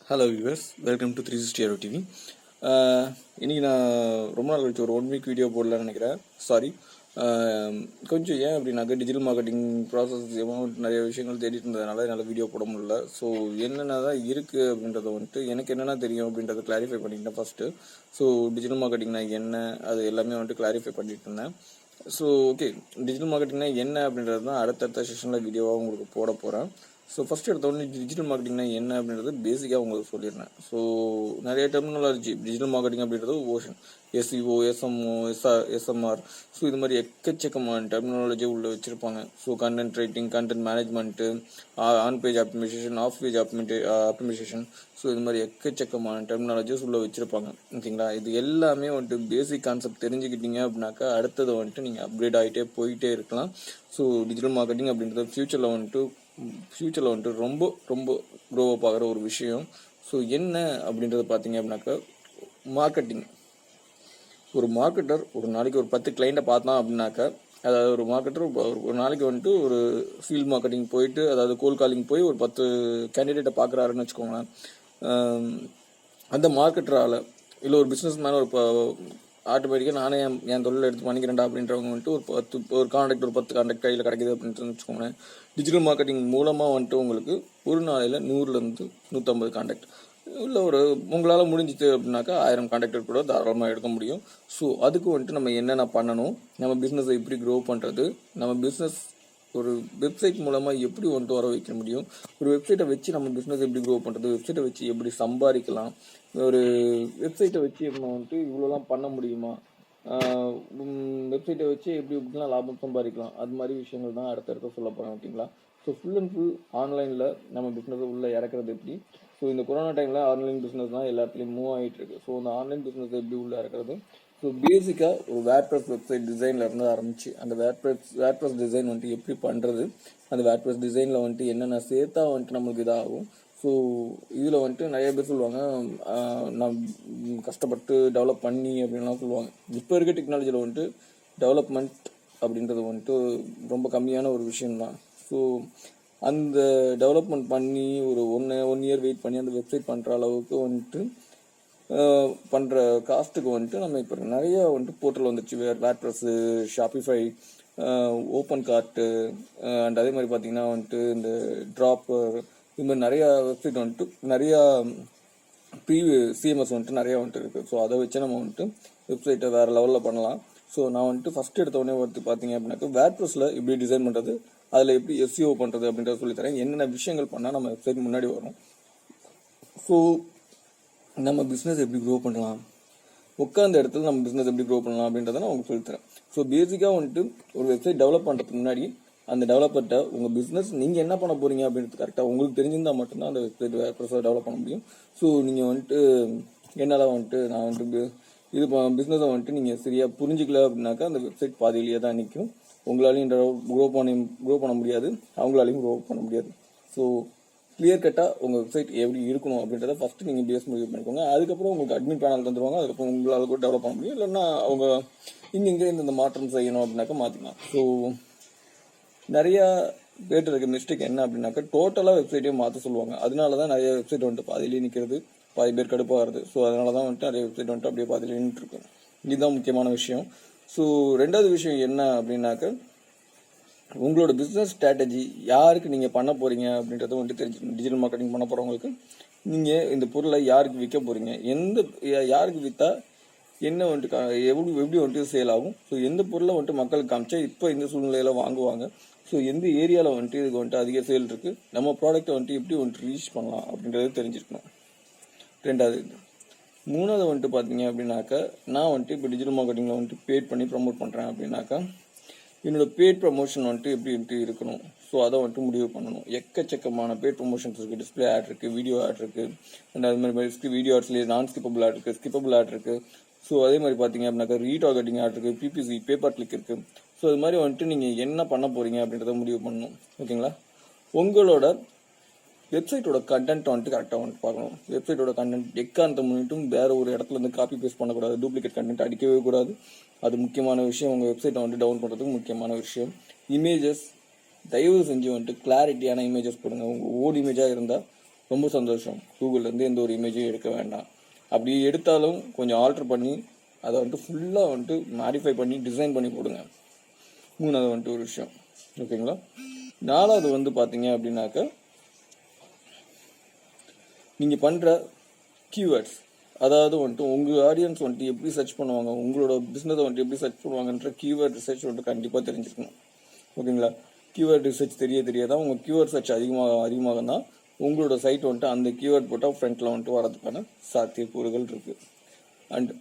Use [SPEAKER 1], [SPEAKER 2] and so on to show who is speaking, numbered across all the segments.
[SPEAKER 1] Hello viewers, welcome to 360 TV. இன்றைக்கி நான் ரொம்ப நாள் கழிச்சு ஒரு 1 வீக் வீடியோ போடலான்னு நினைக்கிறேன். சாரி, கொஞ்சம் ஏன் அப்படின்னாக்க டிஜிட்டல் மார்க்கெட்டிங் ப்ராசஸ் நிறைய விஷயங்கள் தேடிட்டு இருந்ததுனால என்னால் வீடியோ போட முடியல. ஸோ என்னென்ன தான் இருக்குது அப்படின்றத எனக்கு என்னென்ன தெரியும் அப்படின்றத கிளாரிஃபை பண்ணிக்கிட்டேன் ஃபஸ்ட்டு. ஸோ டிஜிட்டல் மார்க்கெட்டிங்னா என்ன, அது எல்லாமே கிளாரிஃபை பண்ணிட்டு இருந்தேன். ஸோ ஓகே, டிஜிட்டல் மார்க்கெட்டிங்னா என்ன அப்படின்றது தான் அடுத்தடுத்த செஷனில் வீடியோவாக உங்களுக்கு போட போகிறேன். ஸோ ஃபஸ்ட் எடுத்தோடனே டிஜிட்டல் மார்க்கெட்டிங்னா என்ன அப்படின்றது பேசிக்காக உங்களுக்கு சொல்லிடுறேன். ஸோ நிறைய டெர்மினாலஜி டிஜிட்டல் மார்க்கெட்டிங் அப்படின்றது ocean SEO, SMO, SMR, so இது மாதிரி எக்கச்சக்கமான டெர்மினாலஜி உள்ளே வச்சுருப்பாங்க. So content writing, content management, on page optimisation, off page optimisation, so இது மாதிரி எக்கச்சக்கமான டெர்மினாலஜிஸ் உள்ளே வச்சுருப்பாங்க. ஓகேங்களா, இது எல்லாமே பேசிக் கான்செப்ட் தெரிஞ்சுக்கிட்டீங்க அப்படின்னாக்கா அடுத்தது நீங்கள் அப்கிரேட் ஆகிட்டே போயிட்டே இருக்கலாம். ஸோ டிஜிட்டல் மார்க்கெட்டிங் அப்படின்றது ஃப்யூச்சரில் ரொம்ப ரொம்ப க்ரோவ் அப் ஆகிற ஒரு விஷயம். ஸோ என்ன அப்படின்றத பார்த்தீங்க அப்படின்னாக்கா மார்க்கெட்டிங். ஒரு மார்க்கெட்டர் ஒரு நாளைக்கு ஒரு 10 கிளைண்ட்டை பார்த்தான் அப்படின்னாக்கா, அதாவது ஒரு மார்க்கெட்டர் ஒரு நாளைக்கு ஒரு ஃபீல்ட் மார்க்கெட்டிங் போயிட்டு, அதாவது கோல் காலிங் போய் ஒரு 10 கேண்டிடேட்டை பார்க்குறாருன்னு வச்சுக்கோங்களேன். அந்த மார்க்கெட்டரால் இல்லை ஒரு பிஸ்னஸ் மேன் ஆட்டோமேட்டிக்காக நானே என் தொழில் எடுத்து பண்ணிக்கிறேன்டா அப்படின்றவங்க ஒரு கான்டாக்ட், ஒரு 10 கான்டாக்ட் கையில் கிடைக்குது அப்படின்னு வச்சுக்கோங்களேன். டிஜிட்டல் மார்க்கெட்டிங் மூலமாக உங்களுக்கு ஒரு நாளையில் 100லேருந்து 150 கான்டாக்ட் இல்லை உங்களால் முடிஞ்சிச்சு அப்படின்னாக்கா 1000 கான்டாக்டர் கூட தாராளமாக எடுக்க முடியும். ஸோ அதுக்கு நம்ம என்னென்ன பண்ணணும், நம்ம பிஸ்னஸை எப்படி க்ரோ பண்ணுறது, நம்ம பிஸ்னஸ் ஒரு வெப்சைட் மூலமாக எப்படி வர வைக்க முடியும், ஒரு வெப்சைட்டை வச்சு நம்ம பிஸ்னஸ் எப்படி க்ரோ பண்ணுறது, வெப்சைட்டை வச்சு எப்படி சம்பாதிக்கலாம், ஒரு வெப்சைட்டை வச்சு நம்ம இவ்வளோலாம் பண்ண முடியுமா, வெப்சைட்டை வச்சு எப்படிலாம் லாபம் சம்பாதிக்கலாம், அது மாதிரி விஷயங்கள் தான் அடுத்தடுத்த சொல்ல போகிறேன். ஓகேங்களா, ஸோ ஃபுல் அண்ட் ஃபுல் ஆன்லைனில் நம்ம பிஸ்னஸை உள்ளே இறக்குறது எப்படி. ஸோ இந்த கொரோனா டைமில் ஆன்லைன் பிஸ்னஸ் தான் எல்லாத்துலேயும் மூவ் ஆகிட்டு இருக்கு. ஸோ அந்த ஆன்லைன் பிஸ்னஸை எப்படி உள்ளே இறக்குறது. ஸோ பேசிக்காக ஒரு வேர்ட்ப்ரெஸ் வெப்சைட் டிசைனில் இருந்து ஆரம்பிச்சு அந்த வேர்ட்ப்ரெஸ் டிசைன் எப்படி பண்ணுறது, அந்த வேர்ட்ப்ரெஸ் டிசைனில் என்னென்ன சேர்த்தா நம்மளுக்கு இதாகும். ஸோ இதில் நிறைய பேர் சொல்லுவாங்க, நான் கஷ்டப்பட்டு டெவலப் பண்ணி அப்படின்லாம் சொல்லுவாங்க. இப்போ இருக்க டெக்னாலஜியில் டெவலப்மெண்ட் அப்படின்றது ரொம்ப கம்மியான ஒரு விஷயம்தான். ஸோ அந்த டெவலப்மெண்ட் பண்ணி ஒரு ஒன் இயர் வெயிட் பண்ணி அந்த வெப்சைட் பண்ணுற அளவுக்கு பண்ணுற காஸ்ட்டுக்கு நம்ம இப்போ நிறைய போர்ட்டல் வந்துடுச்சு. வேர்ட்ப்ரெஸ்ஸு, ஷாப்பிஃபை, ஓப்பன் கார்ட்டு, அண்ட் அதே மாதிரி பார்த்தீங்கன்னா இந்த ட்ராப்பர், இது மாதிரி நிறையா வெப்சைட் நிறையா சிஎம்எஸ் நிறையா இருக்குது. ஸோ அதை வச்சு நம்ம வெப்சைட்டை வேறு லெவலில் பண்ணலாம். ஸோ நான் ஃபஸ்ட் எடுத்தோடனே பார்த்தீங்க அப்படின்னாக்கா வேர்ட்ப்ரெஸ்ஸில் எப்படி டிசைன் பண்ணுறது, அதில் எப்படி எஸ்இஓ பண்ணுறது அப்படின்றத சொல்லித்தரேன். என்னென்ன விஷயங்கள் பண்ணால் நம்ம வெப்சைட் முன்னாடி வரும், ஸோ நம்ம பிஸ்னஸ் எப்படி க்ரோ பண்ணலாம், உட்காந்த இடத்துல நம்ம பிஸ்னஸ் எப்படி க்ரோ பண்ணலாம் அப்படின்றத நான் உங்களுக்கு சொல்லித்தரேன். ஸோ பேசிக்காக ஒரு வெப்சைட் டெவலப் பண்ணுறதுக்கு முன்னாடி அந்த டெவலப்பர்கிட்ட உங்கள் பிஸ்னஸ் நீங்கள் என்ன பண்ண போகிறீங்க அப்படின்றது கரெக்டாக உங்களுக்கு தெரிஞ்சிருந்தால் மட்டும்தான் அந்த வெப்சைட் வேர்ட்ப்ரெஸ்ஸை டெவலப் பண்ண முடியும். ஸோ நீங்கள் என்னால் நான் இது பிஸ்னஸை நீங்கள் சரியாக புரிஞ்சிக்கல அப்படின்னாக்கா அந்த வெப்சைட் பாதியிலேயே தான் நிற்கும். உங்களாலையும் க்ரோ பண்ண முடியாது, அவங்களாலையும் க்ரோ பண்ண முடியாது. ஸோ கிளியர் கட்டாக உங்கள் வெப்சைட் எப்படி இருக்கணும் அப்படின்றத ஃபஸ்ட்டு நீங்கள் பேஸ் முடிவு பண்ணிக்கோங்க. அதுக்கப்புறம் உங்களுக்கு அட்மின் பேனல் தந்துடுவாங்க, அதுக்கப்புறம் உங்களால் கூட டெவலப் பண்ண முடியும். இல்லைன்னா அவங்க இங்கே இந்த மாற்றம் செய்யணும் அப்படின்னாக்கா மாற்றிக்கலாம். ஸோ நிறையா பேர் இருக்க மிஸ்டேக் என்ன அப்படின்னாக்கா டோட்டலாக வெப்சைட்டையும் மாற்ற சொல்லுவாங்க. அதனால தான் நிறைய வெப்சைட் பாதியிலே நிற்கிறது, பாதி பேர் கடுப்பாகிறது. ஸோ அதனால தான் நிறைய வெப்சைட் அப்படியே பாதியிலே நின்றுருக்கு. இதுதான் முக்கியமான விஷயம். ஸோ ரெண்டாவது விஷயம் என்ன அப்படின்னாக்க உங்களோட பிஸ்னஸ் ஸ்ட்ராட்டஜி யாருக்கு நீங்கள் பண்ண போகிறீங்க அப்படின்றத தெரிஞ்சுக்கணும். டிஜிட்டல் மார்க்கெட்டிங் பண்ண போகிறவங்களுக்கு நீங்கள் இந்த பொருளை யாருக்கு விற்க போகிறீங்க, யாருக்கு விற்றா என்ன எப்படி சேல் ஆகும், ஸோ எந்த பொருளை மக்களுக்கு காமிச்சா இப்போ இந்த சூழ்நிலையில் வாங்குவாங்க, ஸோ எந்த ஏரியாவில் இதுக்கு அதிக சேல் இருக்குது, நம்ம ப்ராடக்டை எப்படி ரீச் பண்ணலாம் அப்படின்றத தெரிஞ்சிருக்கணும். ரெண்டாவது. மூணாவது பார்த்தீங்க அப்படின்னாக்கா நான் இப்போ டிஜிட்டல் மார்க்கெட்டிங்கில் பேட் பண்ணி ப்ரமோட் பண்ணுறேன் அப்படின்னாக்கா என்னோடய பேட் ப்ரமோஷன் எப்படி இருக்கணும். ஸோ அதை முடிவு பண்ணணும். எக்கச்சக்கமான பேட் ப்ரமோஷன்ஸ் இருக்குது. டிஸ்பிளே ஆட் இருக்குது, வீடியோ ஆட் இருக்குது, அண்ட் அது மாதிரி வீடியோ ஆட்ஸ்லேயே நான் ஸ்கிப்பபிள் ஆட் இருக்குது, ஸ்கிப்பபிள் ஆட் இருக்குது. ஸோ அதே மாதிரி பார்த்தீங்க அப்படின்னாக்கா ரீடார்கெட்டிங் ஆட் இருக்குது, பிபிசி, பேப்பர் கிளிக் இருக்குது. ஸோ அது மாதிரி நீங்கள் என்ன பண்ண போகிறீங்க அப்படின்றத முடிவு பண்ணணும். ஓகேங்களா, உங்களோட வெப்சைட்டோட கண்டென்ட் கரெக்டாக பார்க்கணும். வெப்சைட்டோட கண்டென்ட் எக்காரணத்தை முன்னிட்டும் வேற ஒரு இடத்துல இருந்து காப்பி பேஸ்ட் பண்ணக்கூடாது, டூப்ளிகேட் கண்டென்ட் அடிக்கவே கூடாது. அது முக்கியமான விஷயம். உங்கள் வெப்சைட்டை டவுன் பண்ணுறதுக்கு முக்கியமான விஷயம். இமேஜஸ் தயவு செஞ்சு கிளாரிட்டியான இமேஜஸ் கொடுங்க. உங்கள் ஓல்டு இமேஜாக இருந்தால் ரொம்ப சந்தோஷம். கூகுள்லேருந்து எந்த ஒரு இமேஜையும் எடுக்க வேண்டாம். அப்படி எடுத்தாலும் கொஞ்சம் ஆல்டர் பண்ணி அதை வந்துட்டு ஃபுல்லாக வந்துட்டு மாடிஃபை பண்ணி டிசைன் பண்ணி போடுங்க. மூணாவது வந்துட்டு ஒரு விஷயம், ஓகேங்களா. நாலாவது வந்து பார்த்தீங்க அப்படின்னாக்க, நீங்கள் பண்ணுற கீவேர்ட்ஸ், அதாவது வந்துட்டு உங்கள் ஆடியன்ஸ் வந்துட்டு எப்படி சர்ச் பண்ணுவாங்க, உங்களோட பிஸ்னஸை வந்துட்டு எப்படி சர்ச் பண்ணுவாங்கன்ற கீவேர்ட் ரிசர்ச் வந்துட்டு கண்டிப்பாக தெரிஞ்சுக்கணும், ஓகேங்களா. கீவேர்ட் ரிசர்ச் தெரியாதான் உங்கள் கீவேர்ட் சர்ச் அதிகமாக தான் உங்களோட சைட் வந்துட்டு அந்த கீவேர்ட் போட்டால் ஃப்ரண்ட்டில் வந்துட்டு வரதுக்கான சாத்தியக்கூறுகள் இருக்குது. அண்ட்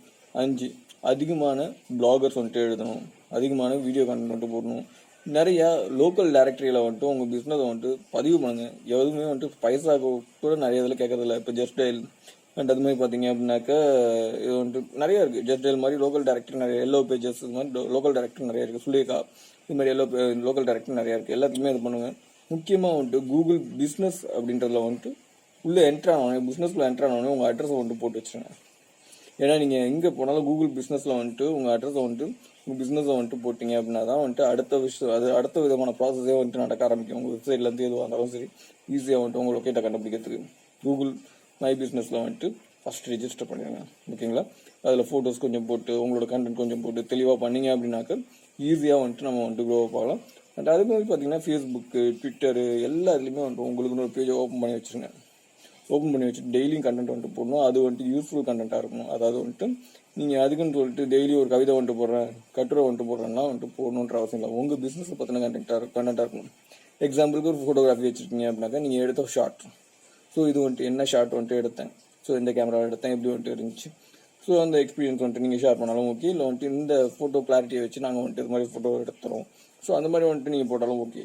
[SPEAKER 1] 5, அதிகமான பிளாகர்ஸ் வந்துட்டு எழுதணும், அதிகமான வீடியோ கண்டென்ட் வந்துட்டு போடணும். நிறையா லோக்கல் டைரக்டரியில் வந்துட்டு உங்கள் பிஸ்னஸை வந்துட்டு பதிவு பண்ணுங்கள். எதுவுமே வந்துட்டு பைசாக்கு கூட நிறைய இதில் கேட்கறதில்ல. இப்போ ஜஸ்ட் டயல் அண்ட் அது மாதிரி பார்த்தீங்க அப்படின்னாக்கா இது வந்துட்டு நிறையா இருக்குது. ஜஸ்ட் டயல் மாதிரி லோக்கல் டைரக்டர் நிறைய, எல்லோ பேஜஸ் இது மாதிரி லோக்கல் டைரக்டர் நிறையா இருக்குது. சுலேகா இது மாதிரி லோக்கல் டைரக்டர் நிறையா இருக்குது. எல்லாத்துக்குமே இது பண்ணுங்கள். முக்கியமாக வந்துட்டு கூகுள் பிஸ்னஸ் அப்படின்றதுல வந்துட்டு உள்ளே என்ட்ரானோடனே, பிஸ்னஸ்க்குள்ளே என்ட்ரானோடனே உங்கள் அட்ரஸை வந்துட்டு போட்டு வச்சுருங்க. ஏன்னா நீங்கள் எங்கே போனாலும் கூகுள் பிஸ்னஸில் வந்துட்டு உங்கள் அட்ரஸை வந்துட்டு உங்கள் பிஸ்னஸை வந்துட்டு போட்டிங்க அப்படின்னா தான் வந்துட்டு அடுத்த விதமான ப்ராசஸே வந்துட்டு நடக்க ஆரம்பிக்கும். உங்கள் வெப்சைட்லேருந்து எதுவாக இருந்தாலும் சரி ஈஸியாக வந்துட்டு உங்கள் லொக்கேட்டை கண்டுபிடிக்கிறதுக்கு கூகுள் மை பிஸ்னஸில் வந்துட்டு ஃபஸ்ட் ரிஜிஸ்டர் பண்ணிடுங்க, ஓகேங்களா. அதில் ஃபோட்டோஸ் கொஞ்சம் போட்டு உங்களோட கண்டென்ட் கொஞ்சம் போட்டு தெளிவாக பண்ணிங்க அப்படின்னாக்க ஈஸியாக வந்துட்டு நம்ம வந்துட்டு க்ரோ ஆகலாம். அண்ட் அது மாதிரி பார்த்தீங்கன்னா ஃபேஸ்புக்கு, ட்விட்டரு எல்லா இதுலேயுமே வந்துட்டு உங்களுக்குன்னு ஒரு பேஜை ஓப்பன் பண்ணி வச்சுருங்க. ஓப்பன் பண்ணி வச்சுட்டு டெய்லியும் கண்டென்ட் வந்துட்டு போடணும். அது வந்துட்டு யூஸ்ஃபுல் கண்டென்ட்டாக இருக்கணும். அதாவது வந்துட்டு நீங்கள் அதுக்குன்னு சொல்லிட்டு டெய்லி ஒரு கவிதை வந்துட்டு போடுறேன், கட்டுரை வந்துட்டு போடுறேன்னா வந்துட்டு போடணுன்ற அவசியம் இல்லை. உங்கள் பிஸ்னஸை பற்றின கண்டென்ட்டாக இருக்கணும். எக்ஸாம்பிளுக்கு ஒரு ஃபோட்டோகிராஃபி வச்சுருக்கீங்க அப்படின்னாக்கா நீங்கள் எடுத்த ஷார்ட், ஸோ இது வந்துட்டு என்ன ஷார்ட் வந்துட்டு எடுத்தேன், ஸோ இந்த கேமரா எடுத்தேன், எப்படி வந்துட்டு இருந்துச்சு, ஸோ அந்த எக்ஸ்பீரியன்ஸ் வந்துட்டு நீங்கள் ஷேர் பண்ணாலும் ஓகே. இல்லை வந்துட்டு இந்த ஃபோட்டோ கிளாரிட்டியை வச்சு நாங்கள் வந்துட்டு இது மாதிரி ஃபோட்டோ எடுத்துறோம், ஸோ அந்த மாதிரி வந்துட்டு நீங்கள் போட்டாலும் ஓகே.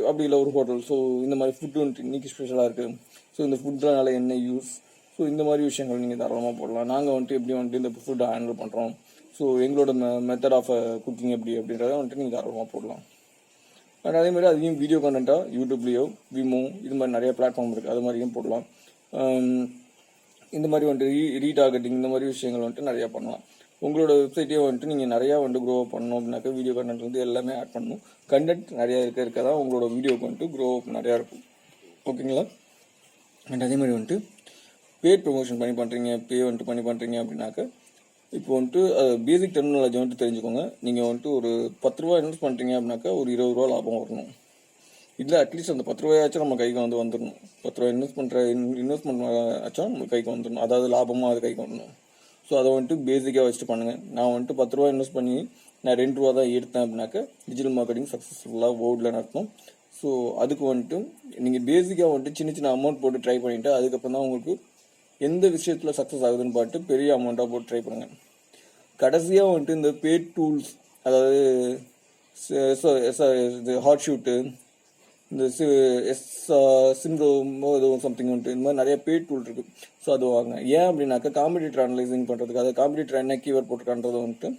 [SPEAKER 1] அப்படி இல்லை ஒரு ஹோட்டல், ஸோ இந்த மாதிரி ஃபுட்டு வந்துட்டு இன்றைக்கி ஸ்பெஷலாக இருக்குது, ஸோ இந்த ஃபுட்னால என்ன யூஸ், ஸோ இந்த மாதிரி விஷயங்கள் நீங்கள் தாராளமாக போடலாம். நாங்கள் வந்துட்டு எப்படி வந்துட்டு இந்த ஃபுட்டை ஹேண்டில் பண்ணுறோம், ஸோ எங்களோட மெத்தட் ஆஃப் குக்கிங் எப்படி அப்படின்றத வந்துட்டு நீங்கள் தாராளமாக போடலாம். அண்ட் அதேமாதிரி அதையும் வீடியோ கண்டென்ட்டாக யூடியூப்லேயோ விமோ இது மாதிரி நிறைய பிளாட்ஃபார்ம் இருக்குது, அது மாதிரியும் போடலாம். இந்த மாதிரி வந்துட்டு ரீடார்கெட்டிங் இந்த மாதிரி விஷயங்கள் வந்துட்டு நிறையா பண்ணலாம். உங்களோட வெப்சைட்டே வந்துட்டு நீங்கள் நிறையா வந்துட்டு க்ரோ அப் பண்ணணும் அப்படின்னாக்கா வீடியோ கண்டென்ட் வந்து எல்லாமே ஆட் பண்ணணும். கண்டென்ட் நிறையா இருக்க தான் உங்களோட வீடியோக்கு வந்துட்டு க்ரோ அப் நிறையா இருக்கும், ஓகேங்களா. அண்ட் அதே மாதிரி வந்துட்டு பேட் ப்ரொமோஷன் வந்துட்டு பண்ணி பண்ணுறீங்க அப்படின்னாக்கா இப்போ வந்துட்டு பேசிக் டெர்மினாலஜி வந்துட்டு தெரிஞ்சுக்கோங்க. நீங்கள் வந்துட்டு ஒரு 10 ரூபா இன்வெஸ்ட் பண்ணுறீங்க அப்படின்னாக்கா ஒரு 20 ரூபா லாபம் வரணும். இல்லை அட்லீஸ்ட் அந்த 10 ரூபாயாச்சும் நம்ம கைக்கு வந்துடணும். 10 ரூபா இன்வெஸ்ட்மெண்ட் ஆச்சும் நம்ம கைக்கு வந்துடணும். அதாவது லாபமும் அது கைக்கு வந்துடணும். ஸோ அதை வந்துட்டு பேசிக்காக வச்சுட்டு பண்ணுங்கள். நான் வந்துட்டு 10 ரூபா இன்வெஸ்ட் பண்ணி நான் 2 ரூபா தான் எடுத்தேன் அப்படின்னாக்கா டிஜிட்டல் மார்க்கெட்டிங் சக்ஸஸ்ஃபுல்லாக ஓடில் நடக்கும். ஸோ அதுக்கு வந்துட்டு நீங்கள் பேசிக்காக வந்துட்டு சின்ன சின்ன அமௌண்ட் போட்டு ட்ரை பண்ணிவிட்டு அதுக்கப்புறம் தான் உங்களுக்கு எந்த விஷயத்தில் சக்ஸஸ் ஆகுதுன்னு பார்த்து பெரிய அமௌண்ட்டாக போட்டு ட்ரை பண்ணுங்கள். கடைசியாக வந்துட்டு இந்த பேட் டூல்ஸ், அதாவது ஹாட் ஷூட்டு, இந்த சிம்ரோமோ ஏதோ சம்திங் வந்துட்டு இந்த மாதிரி நிறைய பேட் டூல் இருக்குது. ஸோ அது வாங்க. ஏன் அப்படின்னாக்கா காம்படிட்டர் அனலைசிங் பண்ணுறதுக்கு, அதை காம்படிட்டர் என்ன கீவேர்ட் போட்டுக்கான்றது வந்துட்டு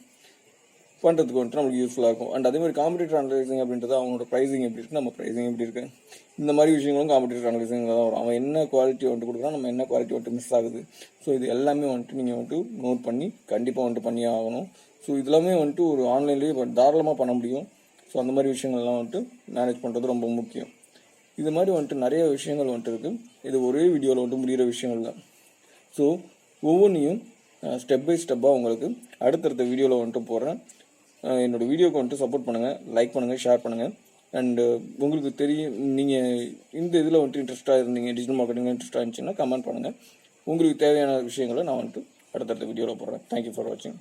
[SPEAKER 1] பண்ணுறதுக்கு வந்துட்டு நம்மளுக்கு யூஸ்ஃபுல்லாக இருக்கும். அண்ட் அதே மாதிரி காம்படிட்டர் அனலைசிங் அப்படின்றது அவங்களோட ப்ரைஸிங் எப்படி இருக்குது, நம்ம ப்ரைஸிங் எப்படி இருக்குது, இந்த மாதிரி விஷயங்களும் காம்படிட்டர் அனலைசிங் தான் வரும். அவன் என்ன குவாலிட்டி வந்துட்டு கொடுக்குறான், நம்ம என்ன குவாலிட்டி வந்துட்டு மிஸ் ஆகுது, ஸோ இது எல்லாமே வந்துட்டு நீங்கள் வந்துட்டு நோட் பண்ணி கண்டிப்பாக வந்துட்டு பண்ணியே ஆகணும். ஸோ இதெல்லாமே வந்துட்டு ஒரு ஆன்லைன்லேயே தாராளமாக பண்ண முடியும். ஸோ அந்த மாதிரி விஷயங்கள்லாம் வந்துட்டு மேனேஜ் பண்ணுறது ரொம்ப முக்கியம். இது மாதிரி வந்துட்டு நிறைய விஷயங்கள் வந்துட்டு இருக்குது. இது ஒரே வீடியோவில் வந்துட்டு முடிகிற விஷயங்கள் தான். ஸோ ஒவ்வொன்றையும் ஸ்டெப் பை ஸ்டெப்பாக உங்களுக்கு அடுத்தடுத்த வீடியோவில் வந்துட்டு போடுறேன். என்னோடய வீடியோக்கு வந்துட்டு சப்போர்ட் பண்ணுங்கள், லைக் பண்ணுங்கள், ஷேர் பண்ணுங்கள். அண்டு உங்களுக்கு தெரியும், நீங்கள் இந்த இதில் வந்துட்டு இன்ட்ரெஸ்ட்டாக இருந்தீங்க, டிஜிட்டல் மார்க்கெட்டிங் இன்ட்ரெஸ்ட்டாக இருந்துச்சுன்னா கமெண்ட் பண்ணுங்கள். உங்களுக்கு தேவையான விஷயங்களை நான் வந்துட்டு அடுத்தடுத்த வீடியோவில் போடுறேன். தேங்க்யூ ஃபார் வாட்சிங்.